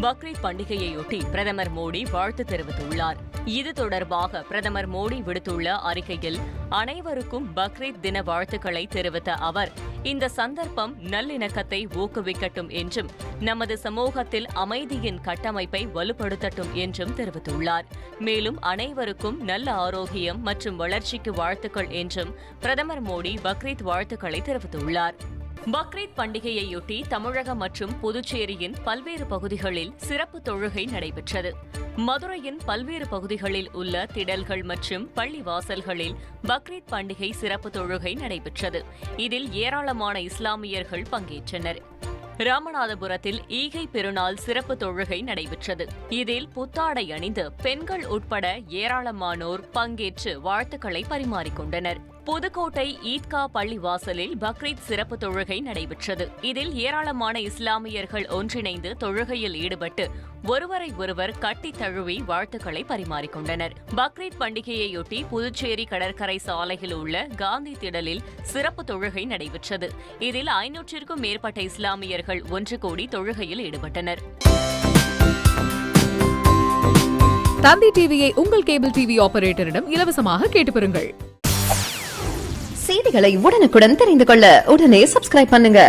பக்ரீத் பண்டிகையையொட்டி பிரதமர் மோடி வாழ்த்து தெரிவித்துள்ளார். இது தொடர்பாக பிரதமர் மோடி விடுத்துள்ள அறிக்கையில் அனைவருக்கும் பக்ரீத் தின வாழ்த்துக்களை தெரிவித்த அவர், இந்த சந்தர்ப்பம் நல்லிணக்கத்தை ஊக்குவிக்கட்டும் என்றும் நமது சமூகத்தில் அமைதியின் கட்டமைப்பை வலுப்படுத்தட்டும் என்றும் தெரிவித்துள்ளார். மேலும் அனைவருக்கும் நல்ல ஆரோக்கியம் மற்றும் வளர்ச்சிக்கு வாழ்த்துக்கள் என்றும் பிரதமர் மோடி பக்ரீத் வாழ்த்துக்களை தெரிவித்துள்ளார். பக்ரீத் பண்டிகையையொட்டி தமிழகம் மற்றும் புதுச்சேரியின் பல்வேறு பகுதிகளில் சிறப்பு தொழுகை நடைபெற்றது. மதுரையின் பல்வேறு பகுதிகளில் உள்ள திடல்கள் மற்றும் பள்ளிவாசல்களில் பக்ரீத் பண்டிகை சிறப்பு தொழுகை நடைபெற்றது. இதில் ஏராளமான இஸ்லாமியர்கள் பங்கேற்றனர். ராமநாதபுரத்தில் ஈகை பெருநாள் சிறப்பு தொழுகை நடைபெற்றது. இதில் புத்தாடை அணிந்து பெண்கள் உட்பட ஏராளமானோர் பங்கேற்று வாழ்த்துக்களை பரிமாறிக்கொண்டனர். புதுக்கோட்டை ஈத்கா பள்ளிவாசலில் பக்ரீத் சிறப்பு தொழுகை நடைபெற்றது. இதில் ஏராளமான இஸ்லாமியர்கள் ஒன்றிணைந்து தொழுகையில் ஈடுபட்டு ஒருவரை ஒருவர் கட்டித் தழுவி வாழ்த்துக்களை பரிமாறிக்கொண்டனர். பக்ரீத் பண்டிகையையொட்டி புதுச்சேரி கடற்கரை சாலையில் உள்ள காந்தி திடலில் சிறப்பு தொழுகை நடைபெற்றது. இதில் 500க்கும் மேற்பட்ட இஸ்லாமியர்கள் ஒன்று கூடி தொழுகையில் ஈடுபட்டனர். தந்தி டிவியை உங்கள் கேபிள் டிவி ஆபரேட்டரிடம் இலவசமாக கேட்டு பெறுங்கள். செய்திகளை உடனுக்குடன் தெரிந்து கொள்ள உடனே சப்ஸ்கிரைப் பண்ணுங்க.